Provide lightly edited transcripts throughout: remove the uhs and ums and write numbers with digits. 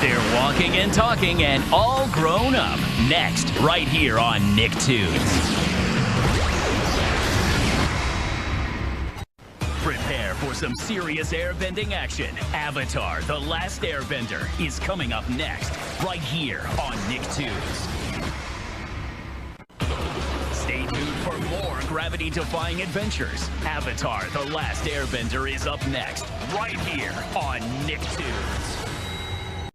They're walking and talking and all grown up. Next, right here on Nicktoons. Prepare for some serious airbending action. Avatar: The Last Airbender is coming up next, right here on Nicktoons. Stay tuned for more gravity-defying adventures. Avatar: The Last Airbender is up next, right here on Nicktoons.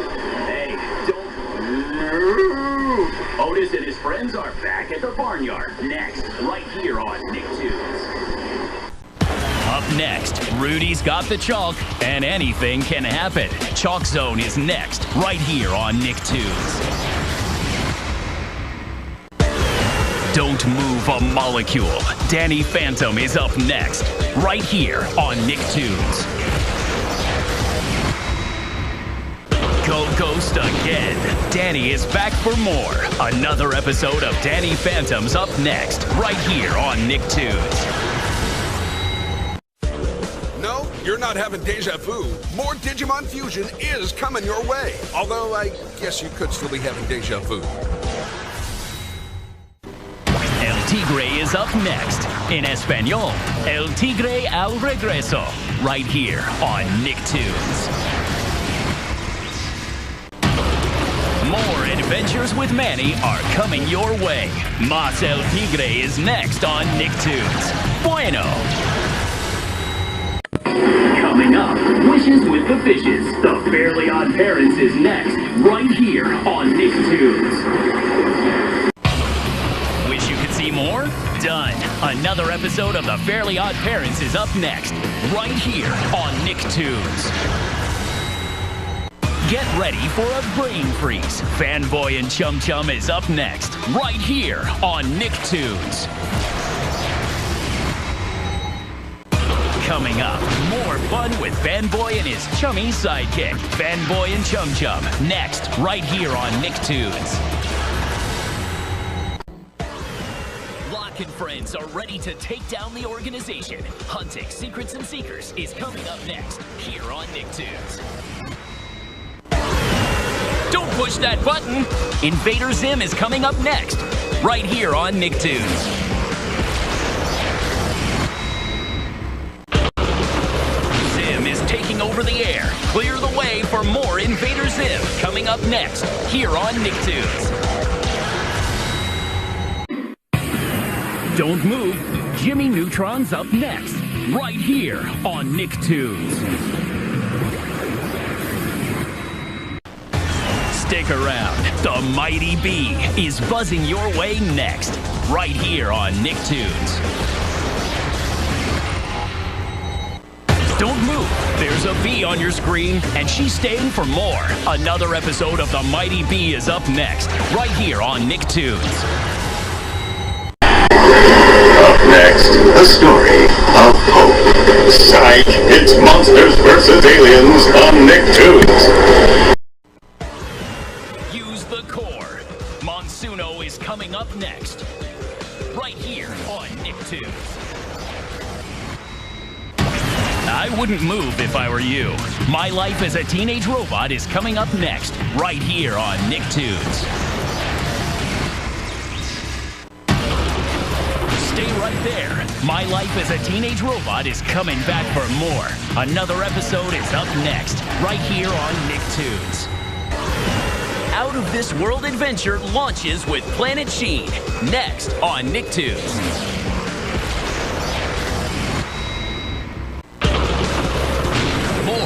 Hey, don't move! Otis and his friends are back at the barnyard. Next, right here on Nicktoons. Up next, Rudy's got the chalk, and anything can happen. Chalk Zone is next, right here on Nicktoons. Don't move a molecule. Danny Phantom is up next, right here on Nicktoons. Go Ghost again. Danny is back for more. Another episode of Danny Phantom's up next, right here on Nicktoons. No, you're not having deja vu. More Digimon Fusion is coming your way. Although, I guess you could still be having deja vu. El Tigre is up next. In Espanol, El Tigre al regreso. Right here on Nicktoons. More adventures with Manny are coming your way. Mas El Tigre is next on Nicktoons. Bueno. Coming up, Wishes with the Fishes. The Fairly Odd Parents is next, right here on Nicktoons. Wish you could see more? Done. Another episode of The Fairly Odd Parents is up next, right here on Nicktoons. Get ready for a brain freeze. Fanboy and Chum Chum is up next, right here on Nicktoons. Coming up, more fun with Fanboy and his chummy sidekick, Fanboy and Chum Chum, next, right here on Nicktoons. Locke and friends are ready to take down the organization. Hunting Secrets and Seekers is coming up next, here on Nicktoons. Don't push that button! Invader Zim is coming up next, right here on Nicktoons. Taking over the air. Clear the way for more Invader Zim coming up next here on Nicktoons. Don't move. Jimmy Neutron's up next, right here on Nicktoons. Stick around. The Mighty Bee is buzzing your way next, right here on Nicktoons. Don't move. There's a bee on your screen, and she's staying for more. Another episode of The Mighty Bee is up next, right here on Nicktoons. Up next, the story of hope. Psych, it's Monsters vs. Aliens on Nicktoons. Use the core. Monsuno is coming up next, right here on Nicktoons. I wouldn't move if I were you. My Life as a Teenage Robot is coming up next, right here on Nicktoons. Stay right there. My Life as a Teenage Robot is coming back for more. Another episode is up next, right here on Nicktoons. Out of This World Adventure launches with Planet Sheen, next on Nicktoons.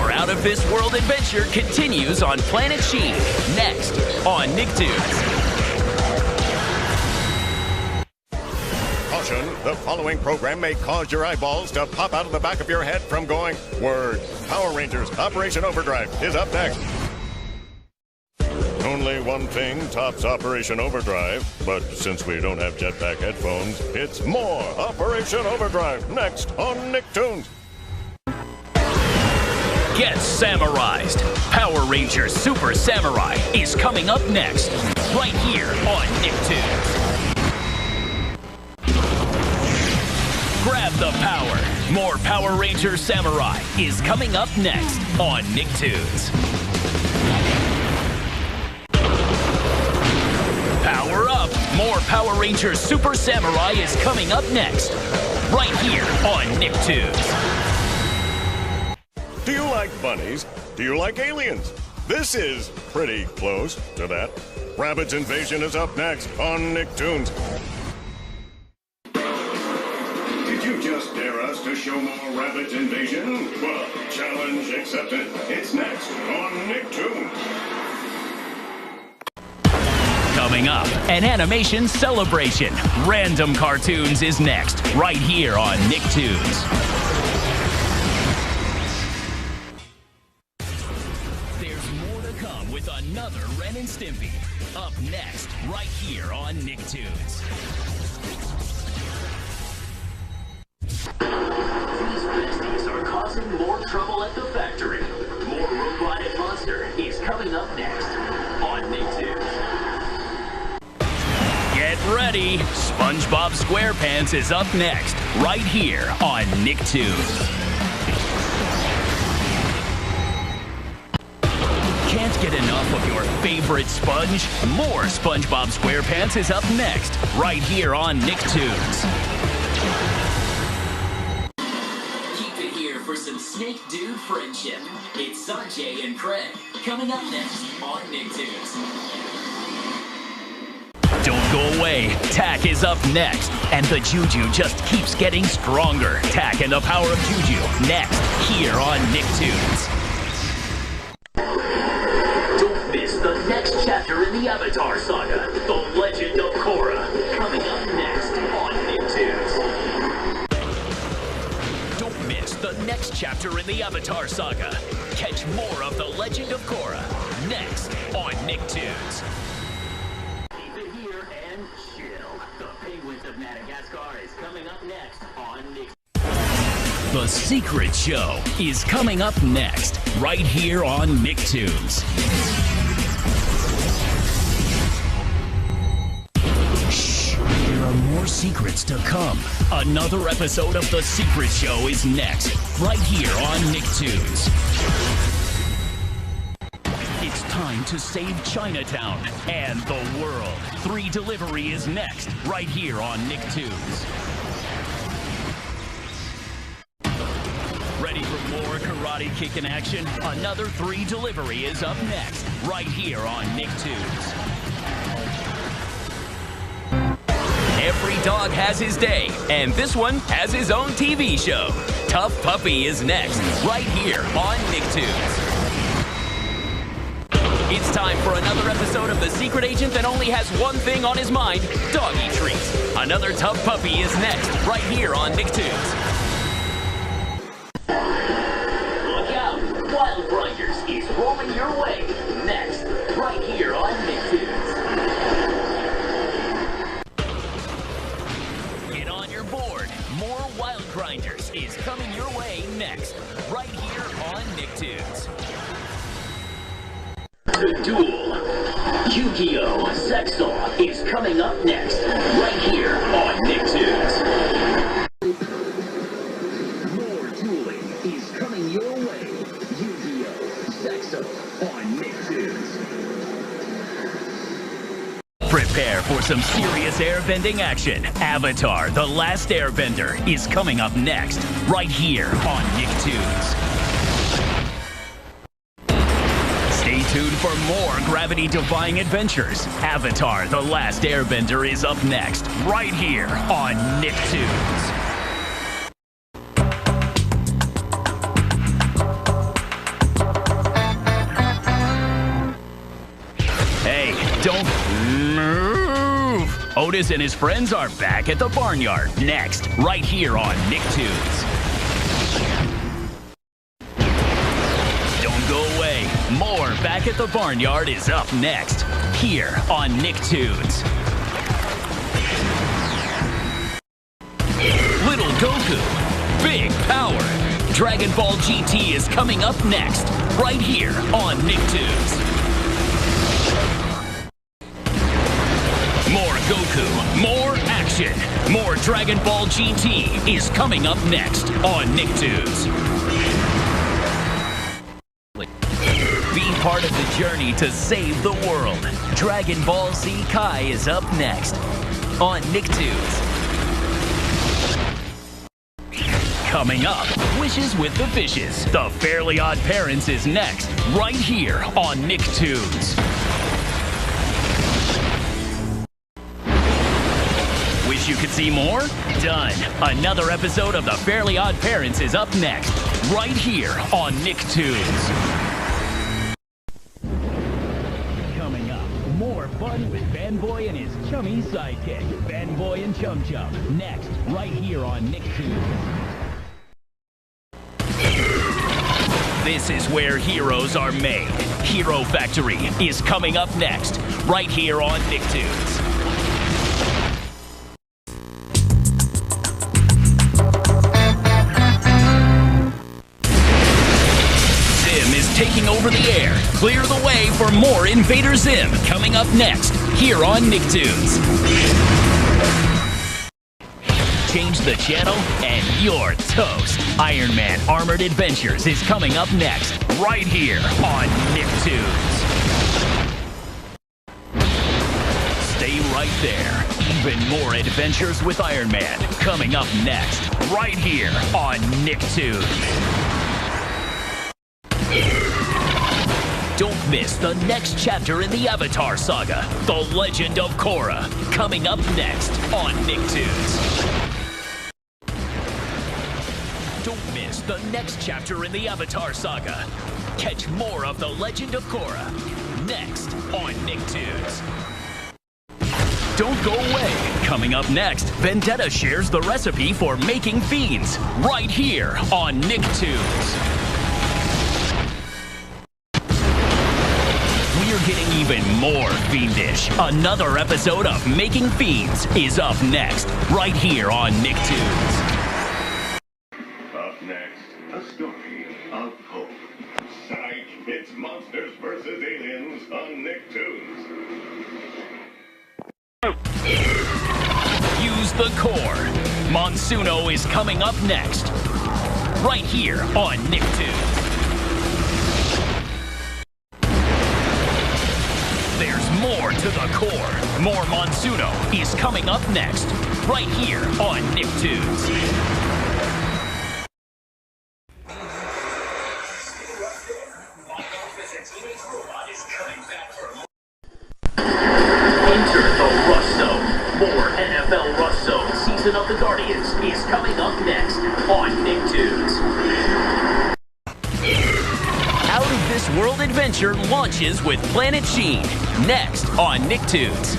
Out of This World Adventure continues on Planet Sheen, next on Nicktoons. Caution, the following program may cause your eyeballs to pop out of the back of your head from going, word. Power Rangers Operation Overdrive is up next. Only one thing tops Operation Overdrive, but since we don't have jetpack headphones, it's more Operation Overdrive next on Nicktoons. Get Samurized. Power Rangers Super Samurai is coming up next, right here on Nicktoons. Grab the power. More Power Rangers Samurai is coming up next on Nicktoons. Ranger Super Samurai is coming up next, right here on Nicktoons. Do you like bunnies? Do you like aliens? This is pretty close to that. Rabbids Invasion is up next on Nicktoons. Did you just dare us to show more Rabbids Invasion? Well, challenge accepted. It's next on Nicktoons. Coming up, an animation celebration. Random Cartoons is next, right here on Nicktoons. There's more to come with another Ren and Stimpy. Up next, right here on Nicktoons. These besties are causing more trouble at the factory. More Robot Monster is coming up next on Nicktoons. Get ready! SpongeBob SquarePants is up next, right here on Nicktoons. Can't get enough of your favorite sponge? More SpongeBob SquarePants is up next, right here on Nicktoons. Keep it here for some Snake Dude friendship. It's Sanjay and Craig coming up next on Nicktoons. Don't go away. Tak is up next. And the Juju just keeps getting stronger. Tak and the power of Juju next here on Nicktoons. Don't miss the next chapter in the Avatar saga, The Legend of Korra, coming up next on Nicktoons. Don't miss the next chapter in the Avatar saga. Catch more of The Legend of Korra next on Nicktoons. Madagascar is coming up next on Nick. The Secret Show is coming up next, right here on Nicktoons. Shh, there are more secrets to come. Another episode of The Secret Show is next, right here on Nicktoons. It's time to save Chinatown and the world. 3 Delivery is next, right here on Nicktoons. Ready for more karate kick in action? Another 3 Delivery is up next, right here on Nicktoons. Every dog has his day, and this one has his own TV show. Tough Puppy is next, right here on Nicktoons. It's time for another episode of The Secret Agent that only has one thing on his mind, doggy treats. Another Tough Puppy is next, right here on Nicktoons. Look out! Wild Grinders is rolling your way next, right here on Nicktoons. Get on your board. More Wild Grinders is coming your way next, right here on Nicktoons. The Duel. Yu-Gi-Oh! Sexaw is coming up next, right here on Nicktoons. More dueling is coming your way. Yu-Gi-Oh! Sexaw on Nicktoons. Prepare for some serious airbending action. Avatar: The Last Airbender is coming up next, right here on Nicktoons. Stay tuned for more gravity-defying adventures. Avatar: The Last Airbender is up next, right here on Nicktoons. Hey, don't move! Otis and his friends are back at the barnyard next, right here on Nicktoons. Don't go away. More Back at the Barnyard is up next, here on Nicktoons. Little Goku, big power. Dragon Ball GT is coming up next, right here on Nicktoons. More Goku, more action. More Dragon Ball GT is coming up next on Nicktoons. Be part of the journey to save the world. Dragon Ball Z Kai is up next. on Nicktoons. Coming up, Wishes with the Fishes. The Fairly Odd Parents is next, right here on Nicktoons. Wish you could see more? Done. Another episode of The Fairly Odd Parents is up next, right here on Nicktoons. Coming up, more fun with Fanboy and his chummy sidekick, Fanboy and Chum Chum. Next, right here on Nicktoons. This is where heroes are made. Hero Factory is coming up next, right here on Nicktoons. Taking over the air. Clear the way for more Invader Zim coming up next here on Nicktoons. Change the channel and you're toast. Iron Man Armored Adventures is coming up next right here on Nicktoons. Stay right there. Even more adventures with Iron Man coming up next right here on Nicktoons. Don't miss the next chapter in the Avatar saga, The Legend of Korra, coming up next on Nicktoons. Don't miss the next chapter in the Avatar saga. Catch more of The Legend of Korra next on Nicktoons. Don't go away. Coming up next, Vendetta shares the recipe for making fiends right here on Nicktoons. We're getting even more fiendish. Another episode of Making Fiends is up next, right here on Nicktoons. Up next, a story of hope. Psych, it's Monsters vs. Aliens on Nicktoons. Use the core. Monsuno is coming up next, right here on Nicktoons. There's more to the core. More Monsuno is coming up next, right here on Nicktoons. Enter the Rust Zone. More NFL Rust Zone Season of the Guardians is coming up next on Nicktoons. Out of This World Adventure launches with Planet Sheen, next on Nicktoons.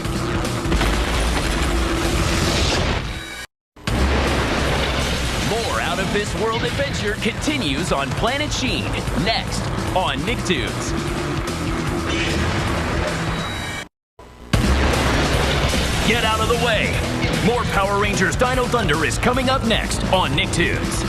More Out of This World Adventure continues on Planet Sheen, next on Nicktoons. Get out of the way! More Power Rangers Dino Thunder is coming up next on Nicktoons.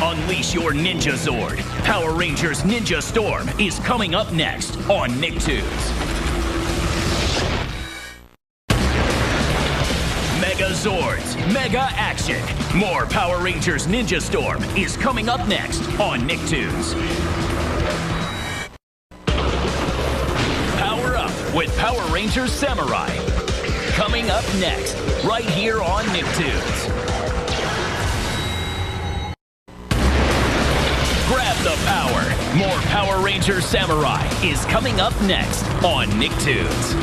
Unleash your Ninja Zord. Power Rangers Ninja Storm is coming up next on Nicktoons. Mega Zords, Mega Action. More Power Rangers Ninja Storm is coming up next on Nicktoons. Power up with Power Rangers Samurai. Coming up next, right here on Nicktoons. Grab the power. More Power Rangers Samurai is coming up next on Nicktoons.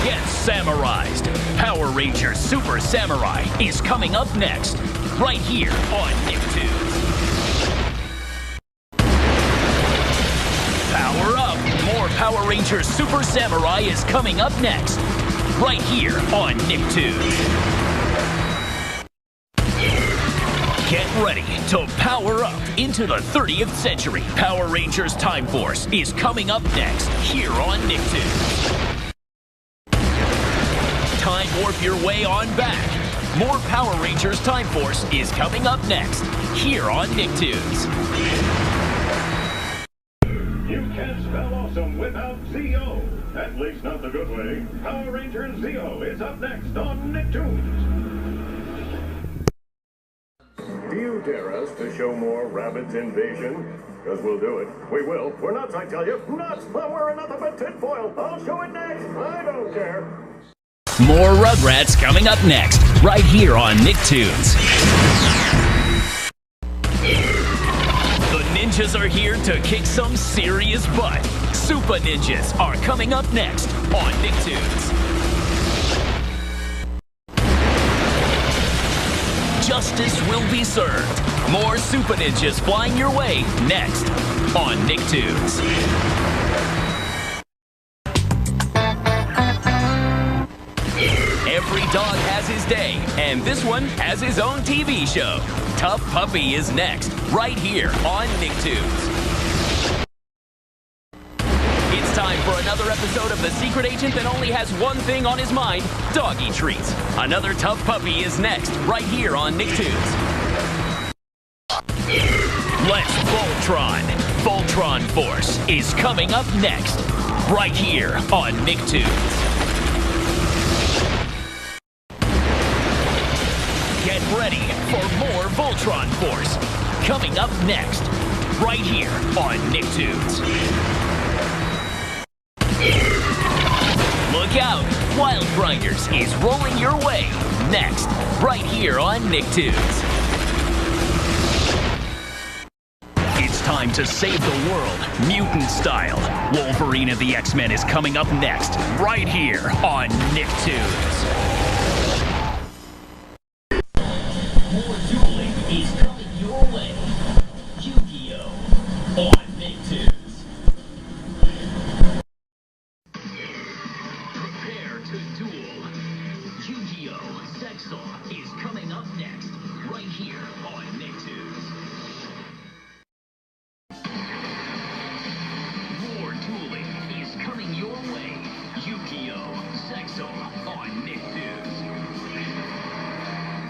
Get Samurized. Power Rangers Super Samurai is coming up next, right here on Nicktoons. Power up. More Power Rangers Super Samurai is coming up next, right here on Nicktoons. Get ready to power up into the 30th century. Power Rangers Time Force is coming up next here on Nicktoons. Time warp your way on back. More Power Rangers Time Force is coming up next here on Nicktoons. You can't spell awesome without Z-O. At least not the good way. Power Rangers Z-O is up next on Nicktoons. Do you dare us to show more Rabbids invasion? Because we'll do it. We will. We're nuts, I tell you. Nuts! I'm wearing nothing but tinfoil. I'll show it next. I don't care. More Rugrats coming up next, right here on Nicktoons. The ninjas are here to kick some serious butt. Super Ninjas are coming up next on Nicktoons. Justice will be served. More Super Ninjas flying your way next on Nicktoons. Every dog has his day, and this one has his own TV show. Tough Puppy is next, right here on Nicktoons. It's time for another episode of The Secret Agent that only has one thing on his mind, doggy treats. Another Tough Puppy is next, right here on Nicktoons. Let's Voltron. Voltron Force is coming up next, right here on Nicktoons. Get ready for more Voltron Force, coming up next, right here on Nicktoons. Look out! Wild Grinders is rolling your way next, right here on Nicktoons. It's time to save the world, mutant style. Wolverine of the X-Men is coming up next, right here on Nicktoons. More dueling is coming your way. Yu-Gi-Oh! On Nicktoons.